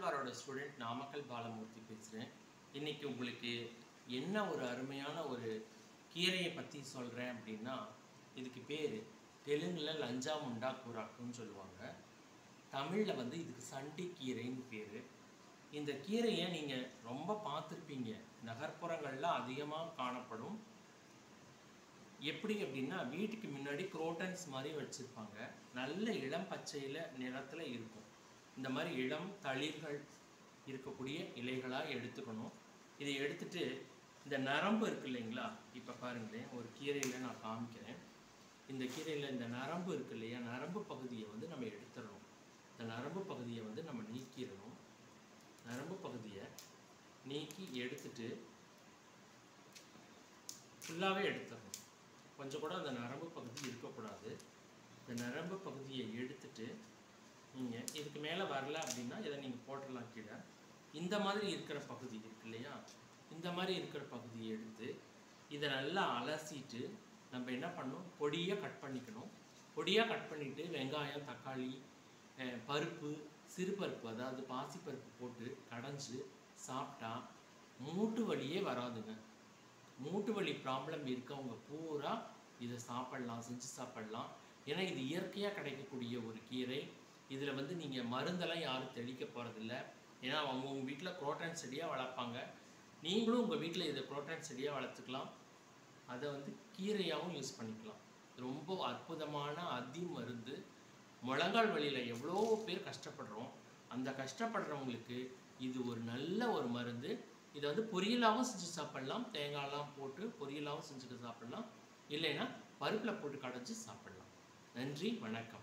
நம்மாழ்வாரோட student Namakkal Balamurthy பேசுகிறேன். இன்றைக்கி உங்களுக்கு என்ன ஒரு அருமையான ஒரு கீரையை பற்றி சொல்கிறேன் அப்படின்னா, இதுக்கு பேர் தெலுங்கில் லஞ்சா முண்டா கூராக்குன்னு சொல்லுவாங்க. தமிழில் வந்து இதுக்கு சண்டி கீரைன்னு பேர். இந்த கீரையை நீங்கள் ரொம்ப பார்த்துருப்பீங்க, நகர்ப்புறங்களில் அதிகமாக காணப்படும். எப்படி அப்படின்னா, வீட்டுக்கு முன்னாடி குரோட்டன்ஸ் மாதிரி வச்சுருப்பாங்க. நல்ல இளம் பச்சையில் நிறத்தில் இருக்கும். இந்த மாதிரி இளம் தளிர்கள் இருக்கக்கூடிய இலைகளாக எடுத்துக்கணும். இதை எடுத்துட்டு இந்த நரம்பு இருக்குது இல்லைங்களா, இப்போ பாருங்களேன், ஒரு கீரையில் நான் காமிக்கிறேன். இந்த கீரையில் இந்த நரம்பு இருக்குது இல்லையா, நரம்பு பகுதியை வந்து நம்ம எடுத்துடணும். இந்த நரம்பு பகுதியை வந்து நம்ம நீக்கிடணும். நரம்பு பகுதியை நீக்கி எடுத்துட்டு ஃபுல்லாகவே எடுத்துடணும். கொஞ்சம் கூட அந்த நரம்பு பகுதி இருக்கக்கூடாது. இந்த நரம்பு பகுதியை எடுத்துட்டு நீங்கள் இதுக்கு மேலே வரல அப்படின்னா இதை நீங்கள் போட்டுடலாம் கீழே. இந்த மாதிரி இருக்கிற பகுதி இருக்கு இல்லையா, இந்த மாதிரி இருக்கிற பகுதியை எடுத்து இதை நல்லா அலசிட்டு நம்ம என்ன பண்ணணும், பொடியாக கட் பண்ணிக்கணும். பொடியாக கட் பண்ணிவிட்டு வெங்காயம், தக்காளி, பருப்பு, சிறு பருப்பு, அதாவது பாசிப்பருப்பு போட்டு கடைஞ்சி சாப்பிட்டா மூட்டு வலியே வராதுங்க. மூட்டு வலி ப்ராப்ளம் இருக்கவங்க பூரா இதை சாப்பிட்லாம், செஞ்சு சாப்பிட்லாம். ஏன்னா இது இயற்கையாக கிடைக்கக்கூடிய ஒரு கீரை. இதில் வந்து நீங்கள் மருந்தெல்லாம் யாரும் தெளிக்க போகிறதில்ல. ஏன்னா அவங்க வீட்டில் குரோட்டன் செடியாக வளர்ப்பாங்க. நீங்களும் உங்கள் வீட்டில் இதை குரோட்டன் செடியாக வளர்த்துக்கலாம். அதை வந்து கீரையாகவும் யூஸ் பண்ணிக்கலாம். ரொம்ப அற்புதமான அதி மருந்து. முழங்கால் வலியில் எவ்வளோ பேர் கஷ்டப்படுறோம். அந்த கஷ்டப்படுறவங்களுக்கு இது ஒரு நல்ல ஒரு மருந்து. இதை வந்து பொரியலாகவும் செஞ்சு சாப்பிட்லாம். தேங்காயெல்லாம் போட்டு பொரியலாகவும் செஞ்சுட்டு சாப்பிட்லாம். இல்லைன்னா பருப்பில் போட்டு கடைஞ்சி சாப்பிட்லாம். நன்றி, வணக்கம்.